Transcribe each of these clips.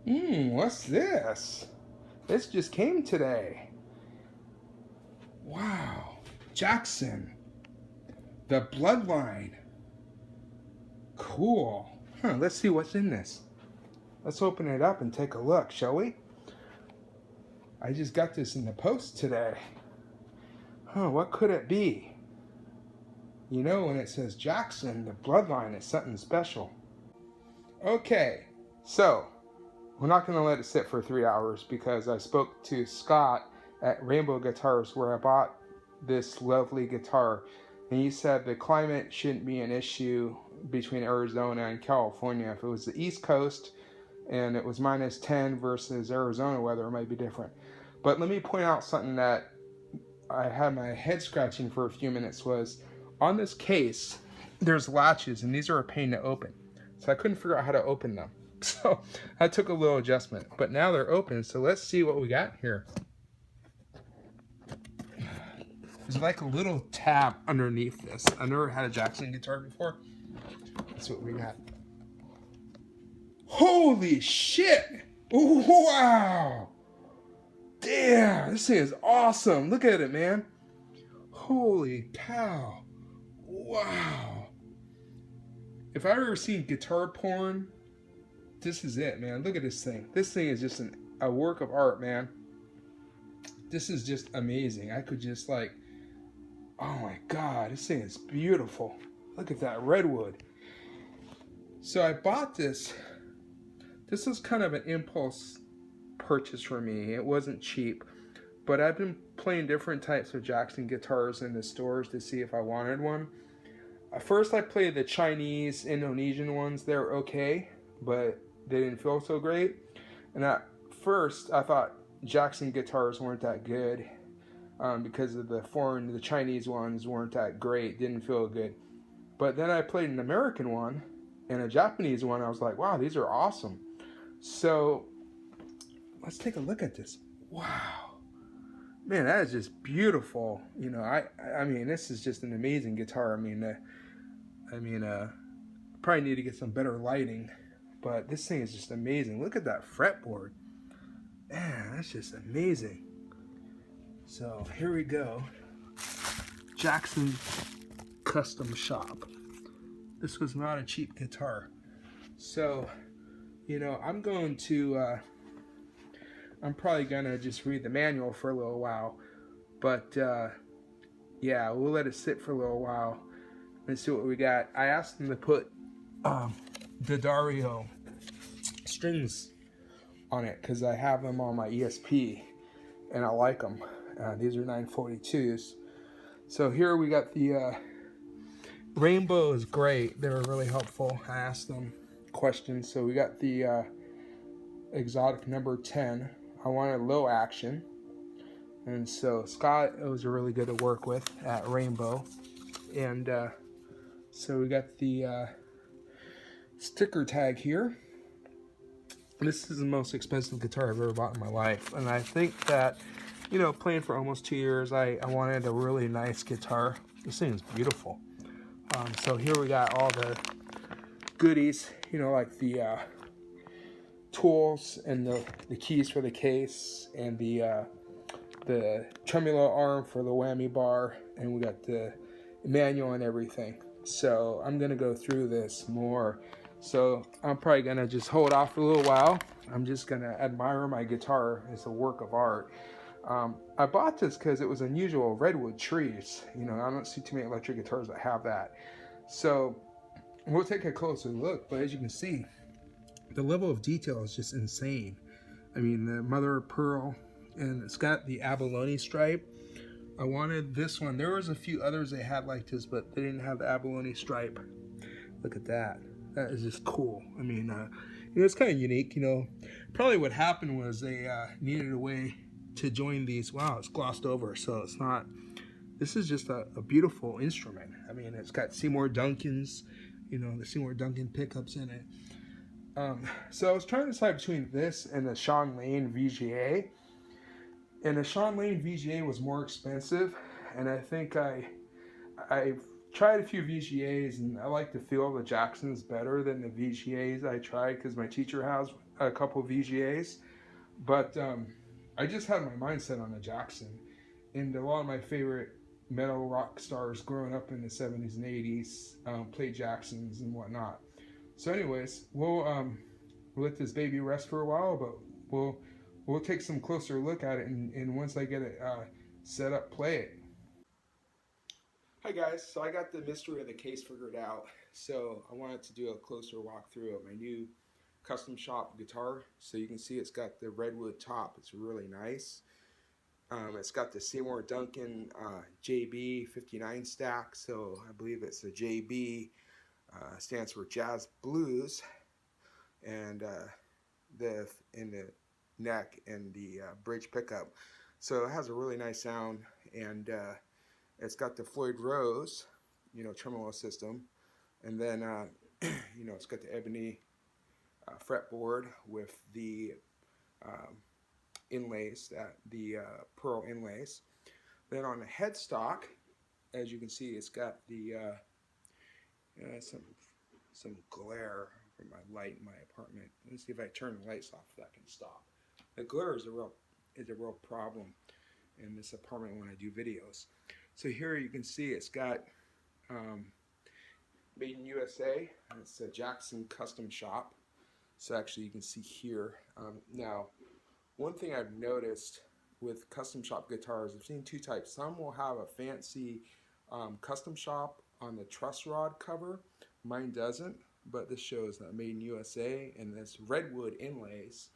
What's this? This just came today. Wow. Jackson. The Bloodline. Cool. Let's see what's in this. Let's open it up and take a look, shall we? I just got this in the post today. What could it be? You know, when it says Jackson, the Bloodline is something special. Okay, so we're not going to let it sit for 3 hours because I spoke to Scott at Rainbow Guitars where I bought this lovely guitar, and he said the climate shouldn't be an issue between Arizona and California. If it was the East Coast and it was minus 10 versus Arizona weather, it might be different. But let me point out something that I had my head scratching for a few minutes was on this case, there's latches, and these are a pain to open. So I couldn't figure out how to open them. So I took a little adjustment, but now they're open. So let's see what we got here. There's like a little tab underneath this. I've never had a Jackson guitar before. That's what we got. Holy shit! Wow! Damn, this thing is awesome. Look at it, man. Holy cow. Wow. If I've ever seen guitar porn, this is it, man. Look at this thing. This thing is just a work of art, man. This is just amazing. I could just like, oh my God, this thing is beautiful. Look at that redwood. So I bought this. This was kind of an impulse purchase for me. It wasn't cheap, but I've been playing different types of Jackson guitars in the stores to see if I wanted one. At first I played the Chinese, Indonesian ones. They're okay, but they didn't feel so great. And at first I thought Jackson guitars weren't that good because of the Chinese ones weren't that great, didn't feel good. But then I played an American one and a Japanese one. I was like, wow, these are awesome. So let's take a look at this. Wow, man, that is just beautiful. You know, I mean, this is just an amazing guitar. I probably need to get some better lighting, but this thing is just amazing. Look at that fretboard. Man, that's just amazing. So here we go. Jackson Custom Shop. This was not a cheap guitar. So, you know, I'm probably gonna just read the manual for a little while, but yeah, we'll let it sit for a little while and see what we got. I asked them to put the Dario strings on it because I have them on my ESP and I like them. These are 942s. So here we got the Rainbow is great. They were really helpful. I asked them questions. So we got the exotic number 10. I wanted low action. And so Scott was really good to work with at Rainbow. And so we got the sticker tag here. This is the most expensive guitar I've ever bought in my life. And I think that, you know, playing for almost 2 years, I wanted a really nice guitar. This thing is beautiful. So here we got all the goodies, you know, like the tools and the keys for the case and the tremolo arm for the whammy bar, and we got the manual and everything. So I'm gonna go through this more. So I'm probably gonna just hold off for a little while. I'm just gonna admire my guitar. It's a work of art. I bought this because it was unusual redwood trees. You know, I don't see too many electric guitars that have that. So we'll take a closer look, but as you can see, the level of detail is just insane. I mean, the mother of pearl, and it's got the abalone stripe. I wanted this one. There was a few others they had like this, but they didn't have the abalone stripe. Look at that. That is just cool. I mean, you know, it's kind of unique. You know, probably what happened was they needed a way to join these. Wow, it's glossed over, so it's not. This is just a beautiful instrument. I mean, it's got Seymour Duncans, you know, the Seymour Duncan pickups in it. So I was trying to decide between this and the Sean Lane VGA. And the Sean Lane VGA was more expensive, and I think I tried a few VGAs, and I like the feel of the Jacksons better than the VGAs I tried because my teacher has a couple VGAs. But I just had my mindset on the Jackson, and a lot of my favorite metal rock stars growing up in the 70s and 80s played Jacksons and whatnot. So, anyways, we'll let this baby rest for a while, but we'll take some closer look at it, and once I get it set up, play it. Hi guys, so I got the mystery of the case figured out. So I wanted to do a closer walkthrough of my new custom shop guitar. So you can see it's got the redwood top. It's really nice. It's got the Seymour Duncan JB 59 stack. So I believe it's a JB, stands for Jazz Blues, and in the neck and the bridge pickup. So it has a really nice sound, and it's got the Floyd Rose, tremolo system, and then it's got the ebony fretboard with the inlays, the pearl inlays. Then on the headstock, as you can see, it's got the some glare from my light in my apartment. Let's see if I turn the lights off, that can stop. The glare is a real problem in this apartment when I do videos. So here you can see it's got made in USA, and it's a Jackson custom shop. So actually you can see here. Now, one thing I've noticed with custom shop guitars, I've seen two types. Some will have a fancy custom shop on the truss rod cover. Mine doesn't, but this shows that made in USA, and this redwood inlays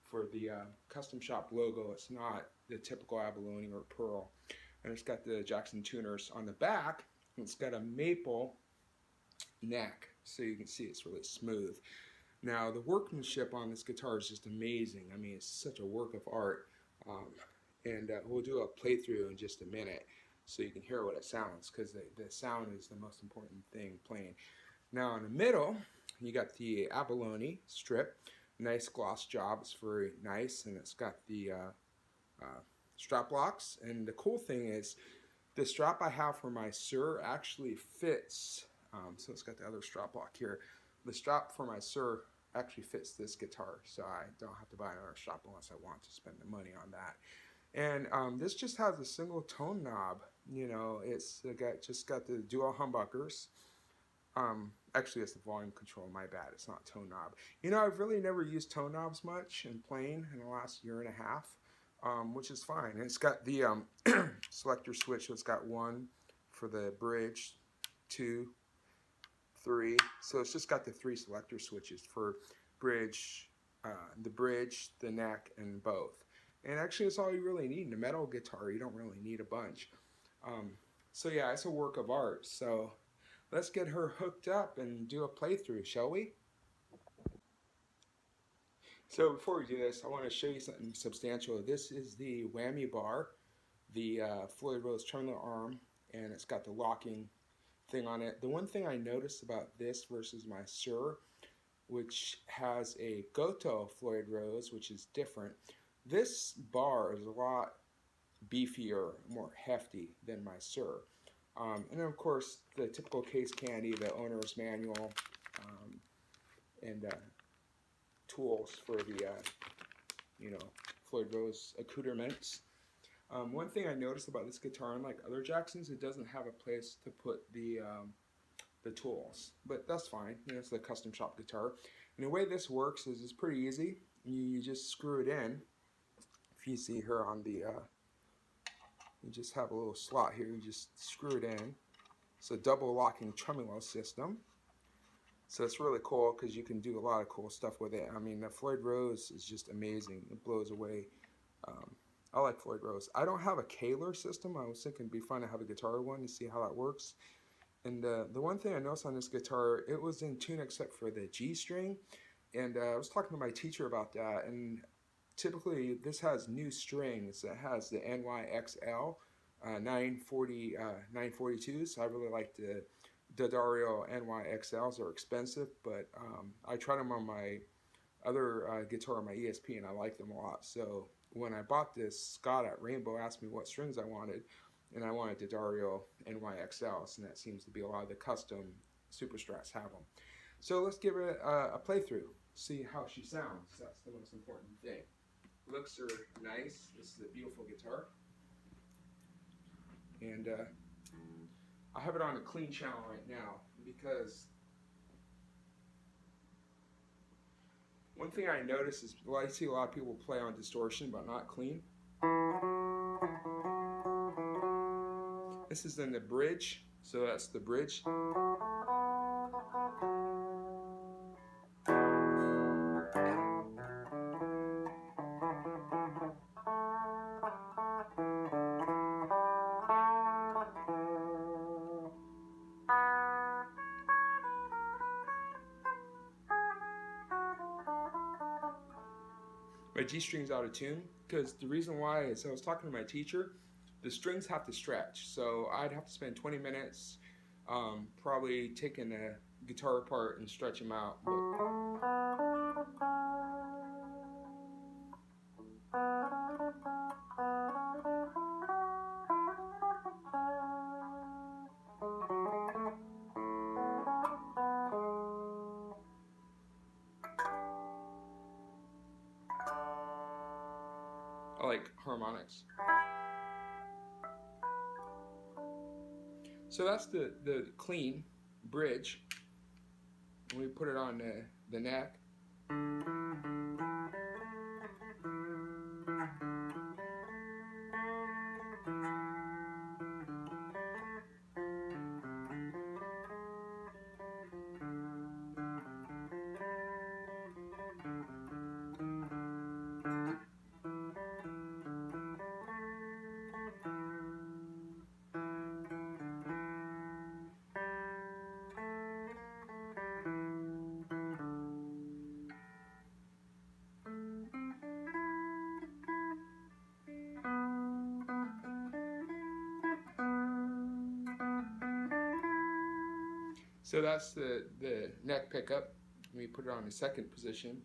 for the custom shop logo. It's not the typical abalone or pearl. And it's got the Jackson tuners on the back. It's got a maple neck, so you can see it's really smooth. Now, the workmanship on this guitar is just amazing. I mean, it's such a work of art. And we'll do a playthrough in just a minute so you can hear what it sounds, because the sound is the most important thing playing. Now, in the middle, you got the abalone strip. Nice gloss job. It's very nice, and it's got the strap locks. And the cool thing is the strap I have for my Sur actually fits. So it's got the other strap lock here. The strap for my Sur actually fits this guitar, so I don't have to buy another strap unless I want to spend the money on that. And this just has a single tone knob. It's just got the dual humbuckers. Actually, it's the volume control. My bad. It's not tone knob. I've really never used tone knobs much in playing in the last year and a half, which is fine. And it's got the selector switch. So it's got one for the bridge, 2, 3. So it's just got the 3 selector switches for bridge, the neck, and both. And actually, it's all you really need in a metal guitar. You don't really need a bunch. So yeah, it's a work of art. So let's get her hooked up and do a playthrough, shall we? So before we do this, I want to show you something substantial. This is the whammy bar, the Floyd Rose tremolo arm, and it's got the locking thing on it. The one thing I noticed about this versus my Sur, which has a Goto Floyd Rose, which is different, this bar is a lot beefier, more hefty than my Sur. And then of course the typical case candy, the owner's manual, and tools for the Floyd Rose accoutrements. One thing I noticed about this guitar, unlike other Jacksons, it doesn't have a place to put the tools, but that's fine. It's a custom shop guitar. And the way this works is it's pretty easy. You just screw it in. If you see here on the, you just have a little slot here. You just screw it in. It's a double locking tremolo system. So it's really cool because you can do a lot of cool stuff with it. I mean, the Floyd Rose is just amazing. It blows away. I like Floyd Rose. I don't have a Kaler system. I was thinking it'd be fun to have a guitar one to see how that works. And the one thing I noticed on this guitar, it was in tune except for the G string. And I was talking to my teacher about that. And typically, this has new strings. It has the NYXL 942s. I really like the D'Addario NYXLs. Are expensive, but I tried them on my other guitar on my ESP, and I like them a lot. So when I bought this, Scott at Rainbow asked me what strings I wanted. and I wanted to Dario NYXLs, and that seems to be a lot of the custom Super Strats have them. So let's give it a playthrough, see how she sounds. That's the most important thing. Looks are nice. This is a beautiful guitar, and I have it on a clean channel right now because one thing I notice is, well, I see a lot of people play on distortion but not clean. This is in the bridge, so that's the bridge. My G string's out of tune because the reason why is I was talking to my teacher, the strings have to stretch, so I'd have to spend 20 minutes probably taking the guitar apart and stretch them out. I like harmonics. So that's the clean bridge. We put it on the neck. So that's the neck pickup. We put it on the second position.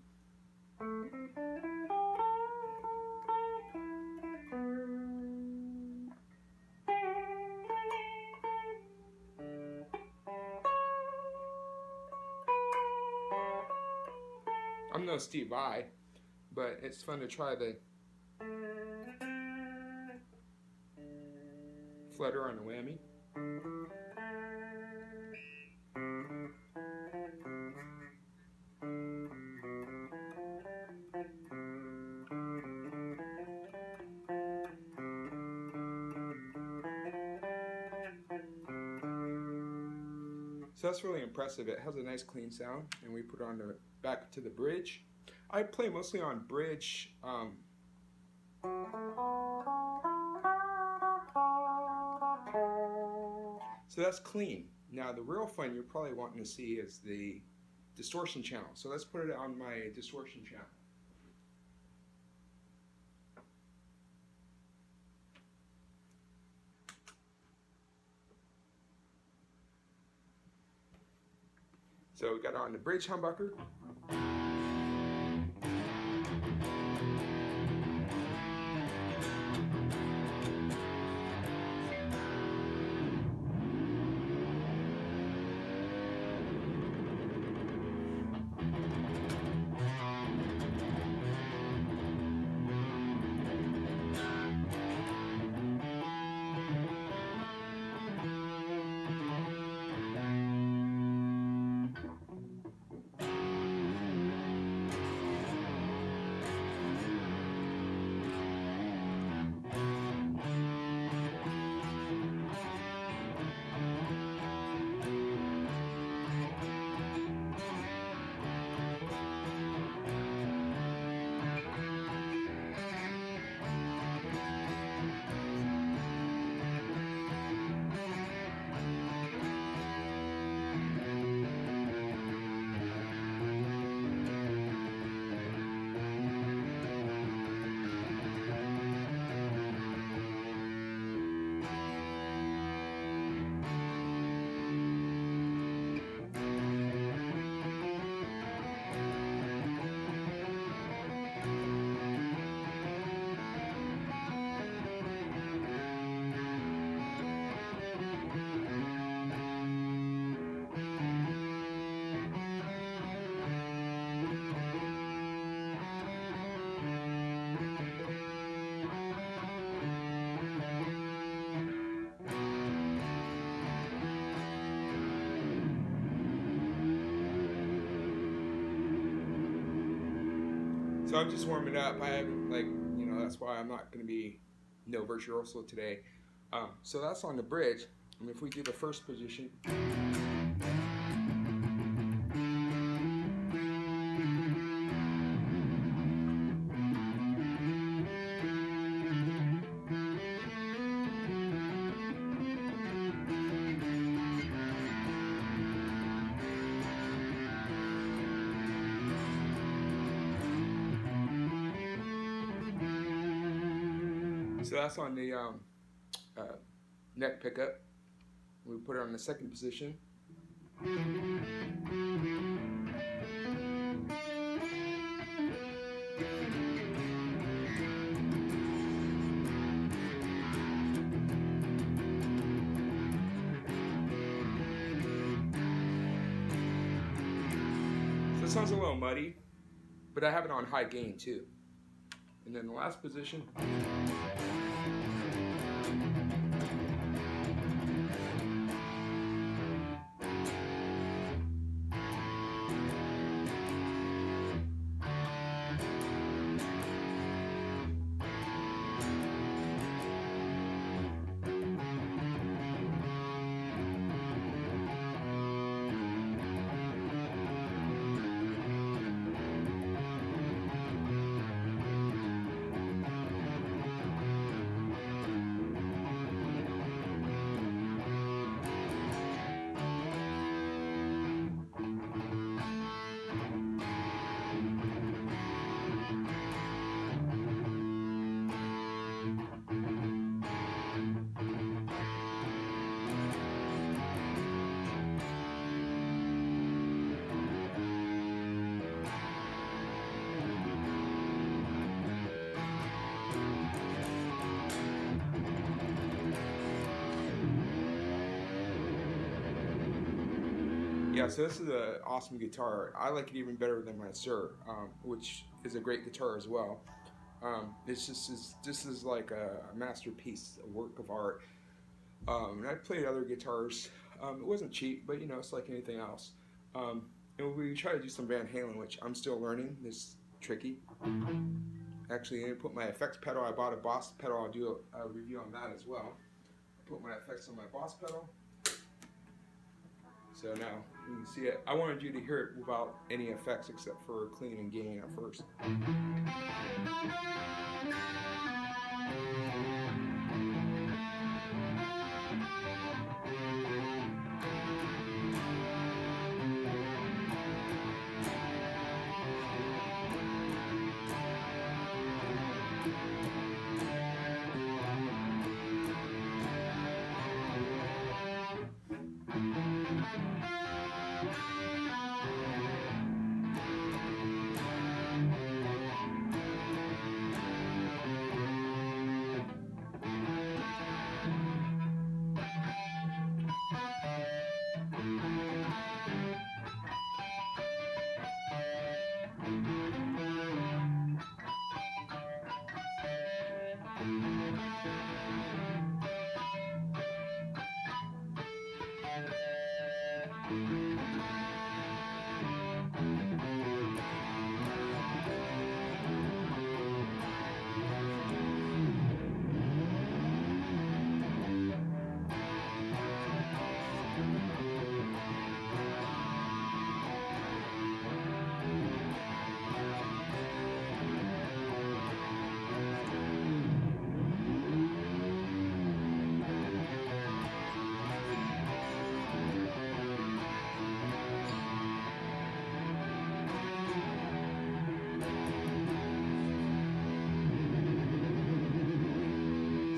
I'm no Steve Vai, but it's fun to try the flutter on the whammy. So that's really impressive. It has a nice clean sound, and we put it on the back to the bridge. I play mostly on bridge. So that's clean. Now the real fun you're probably wanting to see is the distortion channel. So let's put it on my distortion channel. So we got on the bridge humbucker. So I'm just warming up. I haven't, like, you know, that's why I'm not going to be no virtuoso today. So that's on the bridge. And if we do the first position. So that's on the neck pickup. We put it on the second position. So it sounds a little muddy, but I have it on high gain too. And then the last position. Yeah, so this is an awesome guitar. I like it even better than my Sir, which is a great guitar as well. This is like a masterpiece, a work of art. And I played other guitars. It wasn't cheap, but you know, it's like anything else. And we try to do some Van Halen, which I'm still learning. It's tricky. Actually, I didn't put my effects pedal. I bought a Boss pedal. I'll do a review on that as well. I put my effects on my Boss pedal. So now you can see it. I wanted you to hear it without any effects except for clean and gain at first.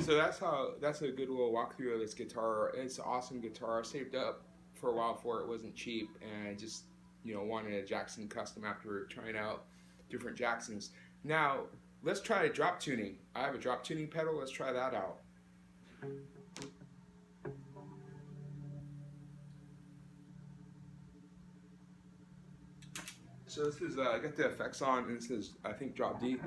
So that's a good little walkthrough of this guitar. It's an awesome guitar. I saved up for a while for it. It wasn't cheap, and I just, you know, wanted a Jackson custom after trying out different Jacksons. Now let's try drop tuning. I have a drop tuning pedal. Let's try that out. So this is I got the effects on, and this is, I think, drop D.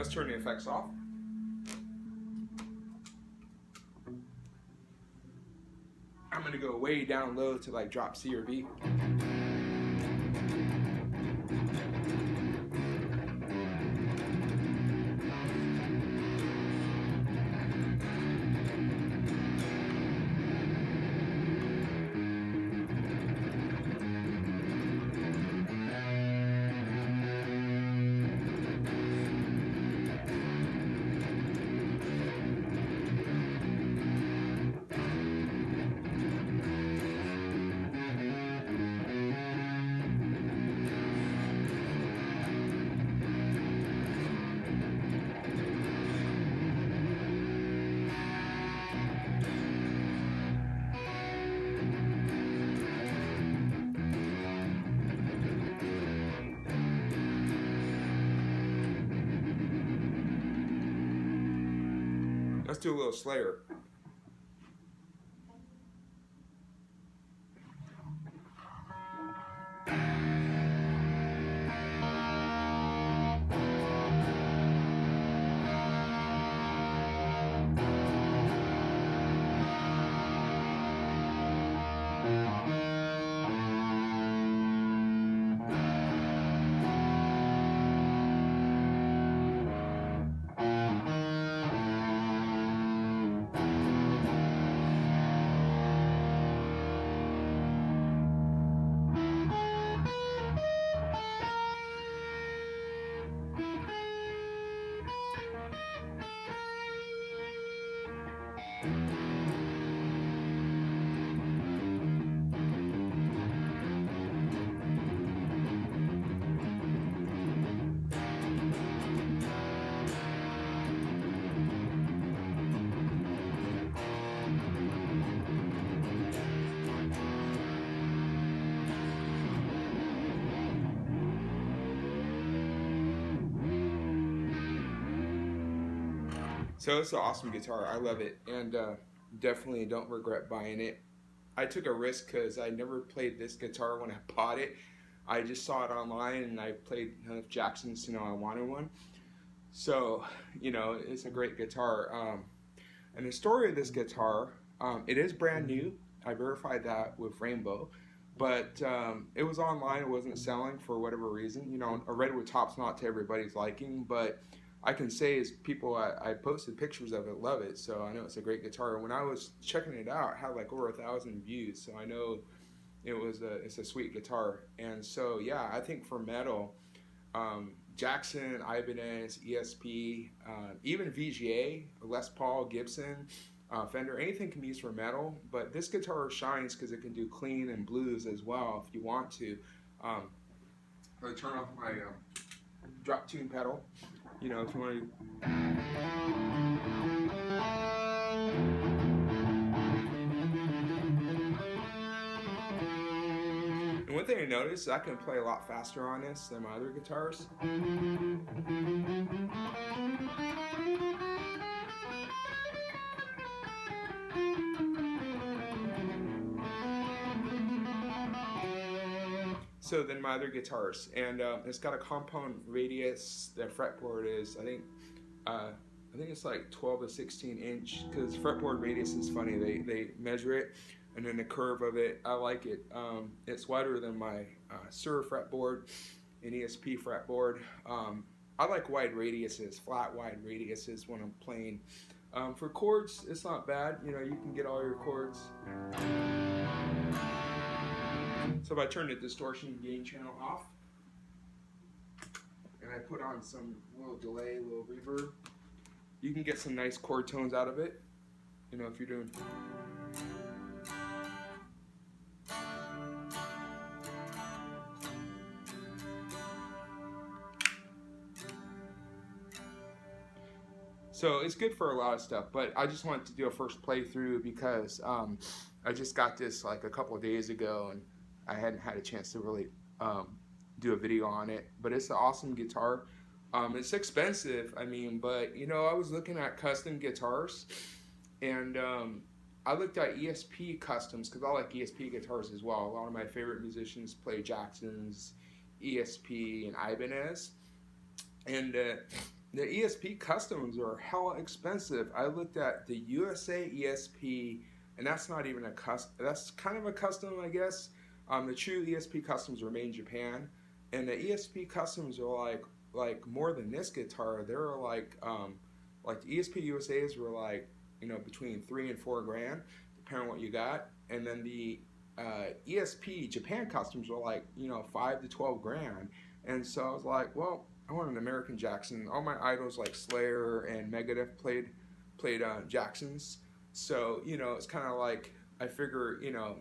Let's turn the effects off. I'm gonna go way down low to like drop C or B. Let's do a little Slayer. So it's an awesome guitar. I love it, and definitely don't regret buying it. I took a risk because I never played this guitar when I bought it. I just saw it online, and I played enough Jacksons to know I wanted one. So, you know, it's a great guitar. And the story of this guitar, it is brand new. I verified that with Rainbow. But it was online. It wasn't selling for whatever reason. You know, a redwood top's not to everybody's liking, but I can say is people I posted pictures of it love it, so I know it's a great guitar. When I was checking it out, it had like over 1,000 views, so I know it's a sweet guitar. And so yeah, I think for metal, Jackson, Ibanez, ESP, even VGA, Les Paul, Gibson, Fender, anything can be used for metal. But this guitar shines because it can do clean and blues as well if you want to. I'm gonna turn off my drop tune pedal. You know, if you want to. And one thing I noticed is I can play a lot faster on this than my other guitars. So than my other guitars, and it's got a compound radius. The fretboard is, I think it's like 12 to 16 inch, because fretboard radius is funny. They measure it, and then the curve of it. I like it. It's wider than my Seymour fretboard and ESP fretboard. I like wide radiuses, flat wide radiuses when I'm playing. For chords, it's not bad. You know, you can get all your chords. So if I turn the distortion gain channel off, and I put on some little delay, little reverb, you can get some nice chord tones out of it. You know, if you're doing. So it's good for a lot of stuff, but I just wanted to do a first playthrough because I just got this like a couple of days ago, and I hadn't had a chance to really do a video on it. But it's an awesome guitar. It's expensive, I mean, but you know, I was looking at custom guitars, and I looked at ESP customs because I like ESP guitars as well. A lot of my favorite musicians play Jacksons, ESP, and Ibanez. And the ESP customs are hella expensive. I looked at the USA ESP, and that's not even a custom. That's kind of a custom, I guess. The true ESP customs are made in Japan, and the ESP customs are like more than this guitar. They're like the ESP USA's were like, you know, between 3 and 4 grand, depending on what you got, and then the ESP Japan customs were like, you know, 5 to 12 grand, and so I was like, well, I want an American Jackson. All my idols like Slayer and Megadeth played Jacksons. So, you know, it's kind of like, I figure, you know,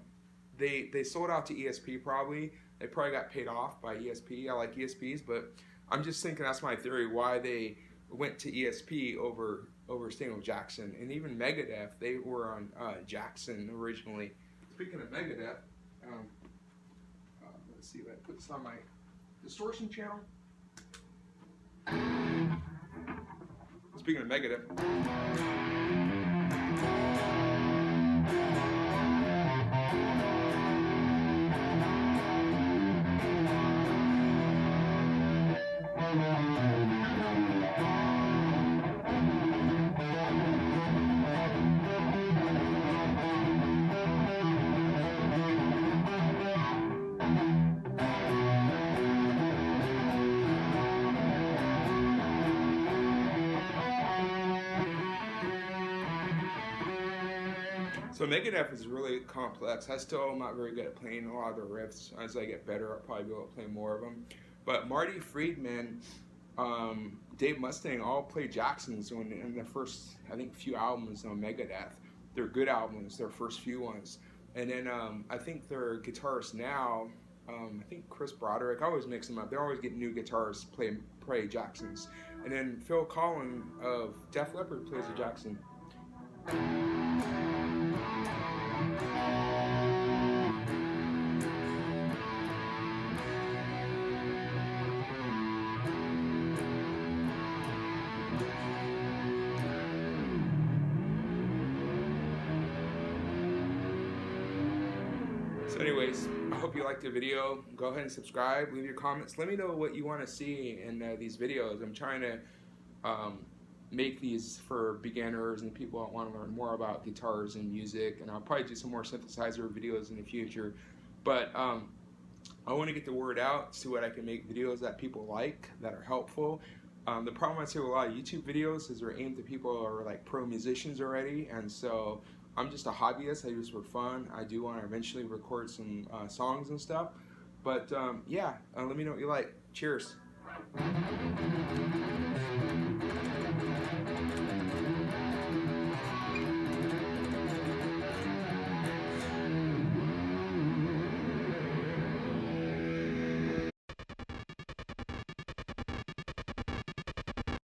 they sold out to ESP probably. They probably got paid off by ESP. I like ESPs, but I'm just thinking that's my theory why they went to ESP over staying with Jackson. And even Megadeth, they were on Jackson originally. Speaking of Megadeth, let's see if I put this on my distortion channel. Speaking of Megadeth, so Megadeth is really complex. I still am not very good at playing a lot of the riffs. As I get better, I'll probably be able to play more of them. But Marty Friedman, Dave Mustaine all played Jacksons in their first, I think, few albums on Megadeth. They're good albums, their first few ones. And then I think their guitarist now, I think Chris Broderick, I always mix them up. They're always getting new guitarists play Jacksons. And then Phil Collin of Def Leppard plays a Jackson. So anyways, I hope you liked the video. Go ahead and subscribe, leave your comments. Let me know what you want to see in these videos. I'm trying to make these for beginners and people that want to learn more about guitars and music, and I'll probably do some more synthesizer videos in the future. But I want to get the word out, see what I can make videos that people like, that are helpful. The problem I see with a lot of YouTube videos is they're aimed at people who are like pro musicians already, and so I'm just a hobbyist. I do this for fun. I do want to eventually record some songs and stuff. But yeah, let me know what you like. Cheers.